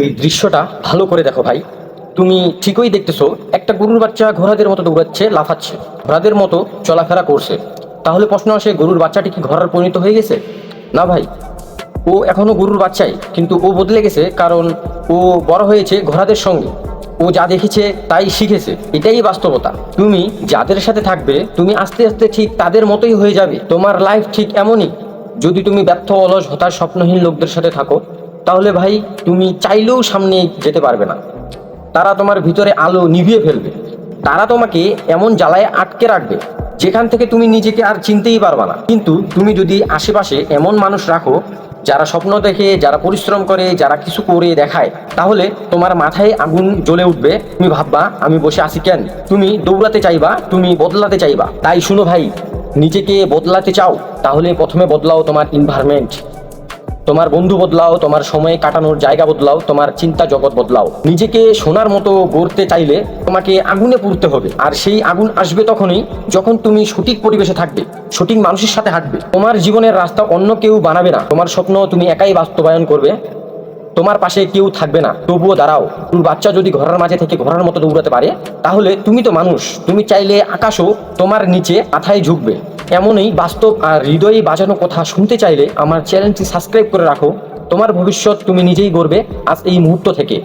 এই দৃশ্যটা ভালো করে দেখো ভাই। তুমি ঠিকই দেখতেছো, একটা গরুর বাচ্চা ঘোড়াদের মতো দৌড়াচ্ছে, লাফাচ্ছে, ঘোড়াদের মতো চলাফেরা করছে। তাহলে প্রশ্ন আসে, গরুর বাচ্চাটি কি ঘোড়ার পরিণত হয়ে গেছে? না ভাই, ও এখনো গরুর বাচ্চাই, কিন্তু ও বদলে গেছে, কারণ ও বড় হয়েছে ঘোড়াদের সঙ্গে। ও যা দেখেছে তাই শিখেছে, এটাই বাস্তবতা। তুমি যাদের সাথে থাকবে, তুমি আস্তে আস্তে ঠিক তাদের মতোই হয়ে যাবে। তোমার লাইফ ঠিক এমনই। যদি তুমি ব্যর্থ, অলস, হতাশ, স্বপ্নহীন লোকদের সাথে থাকো, তাহলে ভাই তুমি চাইলেও সামনে যেতে পারবে না। তারা তোমার ভিতরে আলো নিভিয়ে ফেলবে। তারা তোমাকে এমন জ্বালায় আটকে রাখবে যেখান থেকে তুমি নিজেকে আর চিনতেই পারবা না। কিন্তু তুমি যদি আশেপাশে এমন মানুষ রাখো যারা স্বপ্ন দেখে, যারা পরিশ্রম করে, যারা কিছু করে দেখায়, তাহলে তোমার মাথায় আগুন জ্বলে উঠবে। তুমি ভাববা, আমি বসে আছি কেন? তুমি দৌড়াতে চাইবা, তুমি বদলাতে চাইবা। তাই শুনো ভাই, নিজেকে বদলাতে চাও, তাহলে প্রথমে বদলাও তোমার এনভায়রনমেন্ট। তোমার বন্ধু বদলাও, তোমার সময় কাটানোর জায়গা বদলাও, তোমার চিন্তা জগৎ বদলাও। নিজেকে সোনার মতো গড়তে চাইলে তোমাকে আগুনে পুড়তে হবে। আর সেই আগুন আসবে তখনই, যখন তুমি সঠিক পরিবেশে থাকবে, সঠিক মানুষের সাথে হাঁটবে। তোমার জীবনের রাস্তা অন্য কেউ বানাবে না, তোমার স্বপ্ন তুমি একাই বাস্তবায়ন করবে। তোমার পাশে কেউ থাকবে না, তবুও দাঁড়াও। তোর বাচ্চা যদি ঘোড়ার মাঝে থেকে ঘোড়ার মতো দৌড়াতে পারে, তাহলে তুমি তো মানুষ। তুমি চাইলে আকাশও তোমার নিচে মাথায় ঝুঁকবে। এমনই বাস্তব আর হৃদয়ে বাজানো কথা শুনতে চাইলে আমার চ্যানেলটি সাবস্ক্রাইব করে রাখো। তোমার ভবিষ্যৎ তুমি নিজেই গড়বে আজ এই মুহূর্ত থেকে।